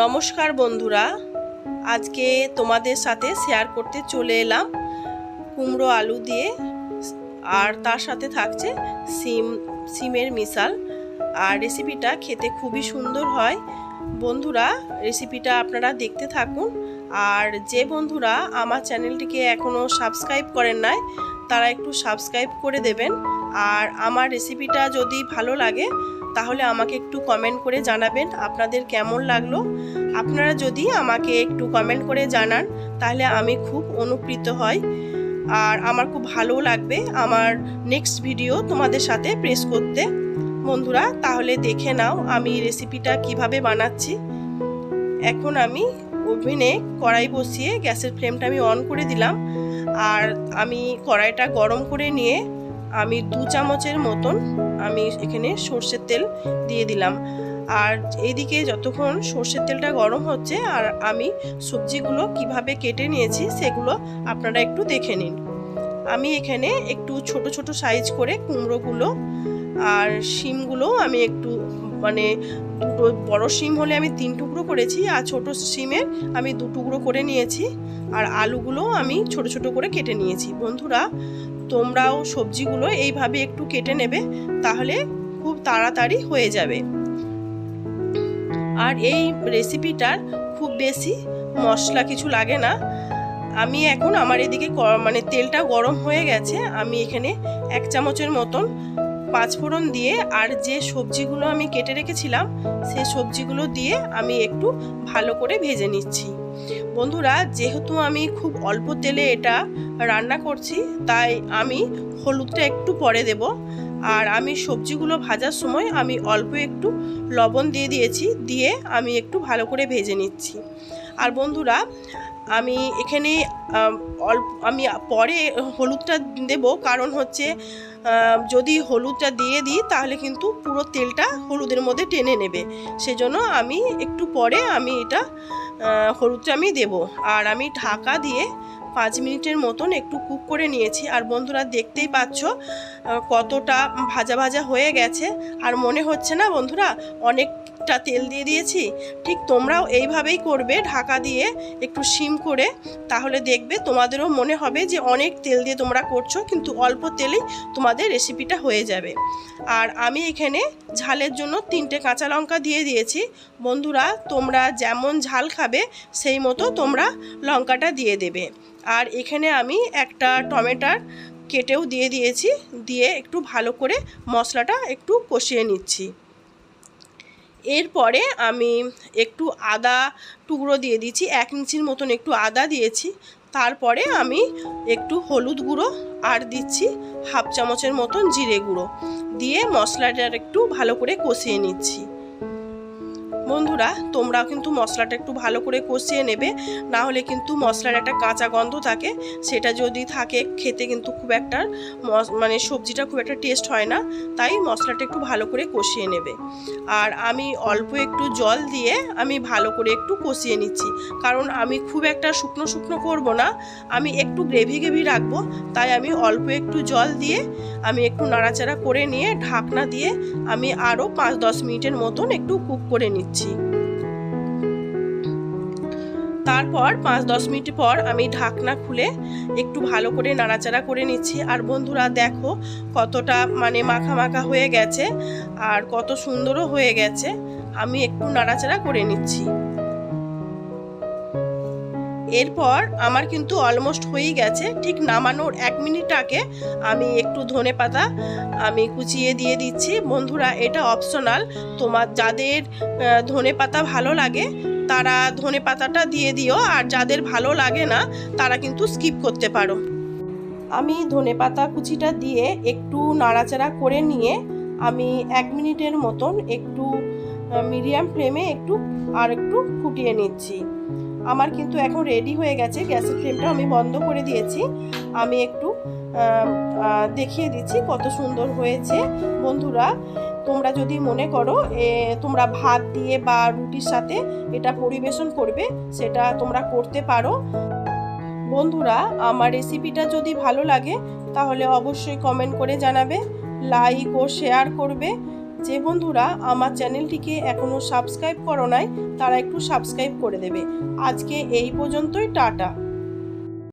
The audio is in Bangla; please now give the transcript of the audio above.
নমস্কার বন্ধুরা, আজকে তোমাদের সাথে শেয়ার করতে চলে এলাম কুমড়ো আলু দিয়ে, আর তার সাথে থাকছে সিমের মিশাল। আর রেসিপিটা খেতে খুবই সুন্দর হয়। বন্ধুরা, রেসিপিটা আপনারা দেখতে থাকুন। আর যে বন্ধুরা আমার চ্যানেলটিকে এখনও সাবস্ক্রাইব করেন নাই, তারা একটু সাবস্ক্রাইব করে দেবেন। আর আমার রেসিপিটা যদি ভালো লাগে তাহলে আমাকে একটু কমেন্ট করে জানাবেন আপনাদের কেমন লাগলো। আপনারা যদি আমাকে একটু কমেন্ট করে জানান তাহলে আমি খুব অনুপ্রাণিত হই, আর আমার খুব ভালো লাগবে আমার নেক্সট ভিডিও তোমাদের সাথে প্রেস করতে। বন্ধুরা, তাহলে দেখে নাও আমি রেসিপিটা কিভাবে বানাচ্ছি। এখন আমি ওভেনে কড়াই বসিয়ে গ্যাসের ফ্লেমটা আমি অন করে দিলাম। আর আমি কড়াইটা গরম করে নিয়ে আমি 2 চামচের মতন আমি এখানে সর্ষের তেল দিয়ে দিলাম। আর এইদিকে যতক্ষণ সর্ষের তেলটা গরম হচ্ছে, আর আমি সবজিগুলো কিভাবে কেটে নিয়েছি সেগুলো আপনারা একটু দেখে নিন। আমি এখানে একটু ছোট ছোট সাইজ করে কুমড়োগুলো আর শিমগুলো আমি একটু দুটো বড় শিম হলে আমি 3 টুকরো করেছি, আর ছোট শিমের আমি 2 টুকরো করে নিয়েছি। আর আলুগুলো আমি ছোট ছোট করে কেটে নিয়েছি। বন্ধুরা, তোমরাও সবজিগুলো এইভাবে একটু কেটে নেবে, তাহলে খুব তাড়াতাড়ি হয়ে যাবে। আর এই রেসিপিটার খুব বেশি মশলা কিছু লাগে না। আমি এখন আমার এদিকে তেলটা গরম হয়ে গেছে, আমি এখানে 1 চামচের মতন 5 ফোড়ন দিয়ে আর যে সবজিগুলো আমি কেটে রেখেছিলাম সেই সবজিগুলো দিয়ে আমি একটু ভালো করে ভেজে নিচ্ছি। বন্ধুরা, যেহেতু আমি খুব অল্প তেলে এটা রান্না করছি, তাই আমি হলুদটা একটু পরে দেব। আর আমি সবজিগুলো ভাজার সময় আমি অল্প একটু লবণ দিয়ে দিয়েছি, দিয়ে আমি একটু ভালো করে ভেজে নিচ্ছি। আর বন্ধুরা, আমি এখানে আমি পরে হলুদটা দেব, কারণ হচ্ছে যদি হলুদটা দিয়ে দিই তাহলে কিন্তু পুরো তেলটা হলুদের মধ্যে টেনে নেবে। সেজন্য আমি একটু পরে আমি এটা হলুদটা আমি দেব। আর আমি ঢাকা দিয়ে 5 মিনিটের মতন একটু কুক করে নিয়েছি। আর বন্ধুরা, দেখতেই পাচ্ছ কতটা ভাজা ভাজা হয়ে গেছে। আর মনে হচ্ছে না বন্ধুরা অনেকটা তেল দিয়ে দিয়েছি? ঠিক তোমরাও এইভাবেই করবে, ঢাকা দিয়ে একটু সিম করে, তাহলে দেখবে তোমাদেরও মনে হবে যে অনেক তেল দিয়ে তোমরা করছো, কিন্তু অল্প তেলেই তোমাদের রেসিপিটা হয়ে যাবে। আর আমি এখানে ঝালের জন্য 3টে কাঁচা লঙ্কা দিয়ে দিয়েছি। বন্ধুরা, তোমরা যেমন ঝাল খাবে সেই মতো তোমরা লঙ্কাটা দিয়ে দেবে। আর এখানে আমি একটা টমেটো কেটেও দিয়ে দিয়েছি, দিয়ে একটু ভালো করে মশলাটা একটু কষিয়ে নিচ্ছি। এরপরে আমি একটু আদা টুকরো দিয়ে দিচ্ছি, 1 ইঞ্চির মতন একটু আদা দিয়েছি। তারপরে আমি একটু হলুদ গুঁড়ো আর দিচ্ছি 1/2 চামচের মতন জিরে গুঁড়ো দিয়ে মশলাটার একটু ভালো করে কষিয়ে নিচ্ছি। বন্ধুরা, তোমরা কিন্তু মশলাটা একটু ভালো করে কষিয়ে নেবে, না হলে কিন্তু মশলার একটা কাঁচা গন্ধ থাকে, সেটা যদি থাকে খেতে কিন্তু খুব একটা সবজিটা খুব একটা টেস্ট হয় না। তাই মশলাটা একটু ভালো করে কষিয়ে নেবে। আর আমি অল্প একটু জল দিয়ে আমি ভালো করে একটু কষিয়ে নিচ্ছি, কারণ আমি খুব একটা শুকনো শুকনো করব না, আমি একটু গ্রেভি গ্রেভি রাখবো। তাই আমি অল্প একটু জল দিয়ে আমি একটু নাড়াচাড়া করে নিয়ে ঢাকনা দিয়ে আমি আরও 5-10 মিনিটের মতন একটু কুক করে নিচ্ছি। তারপর 5-10 মিনিট পর আমি ঢাকনা খুলে একটু ভালো করে নাড়াচাড়া করে নিচ্ছি। আর বন্ধুরা, দেখো কতটা মাখা মাখা হয়ে গেছে, আর কত সুন্দরও হয়ে গেছে। আমি একটু নাড়াচাড়া করে নিচ্ছি। এরপর আমার কিন্তু অলমোস্ট হয়েই গেছে। ঠিক নামানোর 1 মিনিট আগে আমি একটু ধনেপাতা আমি কুচিয়ে দিয়ে দিচ্ছি। বন্ধুরা, এটা অপশনাল, তোমার যাদের ধনেপাতা ভালো লাগে তারা ধনেপাতাটা দিয়ে দিও, আর যাদের ভালো লাগে না তারা কিন্তু স্কিপ করতে পারো। আমি ধনেপাতা কুচিটা দিয়ে একটু নাড়াচাড়া করে নিয়ে আমি 1 মিনিটের মতন একটু মিডিয়াম ফ্লেমে একটু ফুটিয়ে নিচ্ছি। আমার কিন্তু এখন রেডি হয়ে গেছে। গ্যাসের ফ্লেমটা আমি বন্ধ করে দিয়েছি। আমি একটু দেখিয়ে দিচ্ছি কত সুন্দর হয়েছে। বন্ধুরা, তোমরা যদি মনে করো তোমরা ভাত দিয়ে বা রুটির সাথে এটা পরিবেশন করবে, সেটা তোমরা করতে পারো। বন্ধুরা, আমার রেসিপিটা যদি ভালো লাগে তাহলে অবশ্যই কমেন্ট করে জানাবে, লাইক ও শেয়ার করবে। যে বন্ধুরা আমার চ্যানেলটিকে এখনও সাবস্ক্রাইব করো নাই তারা একটু সাবস্ক্রাইব করে দেবে। আজকে এই পর্যন্তই, টাটা।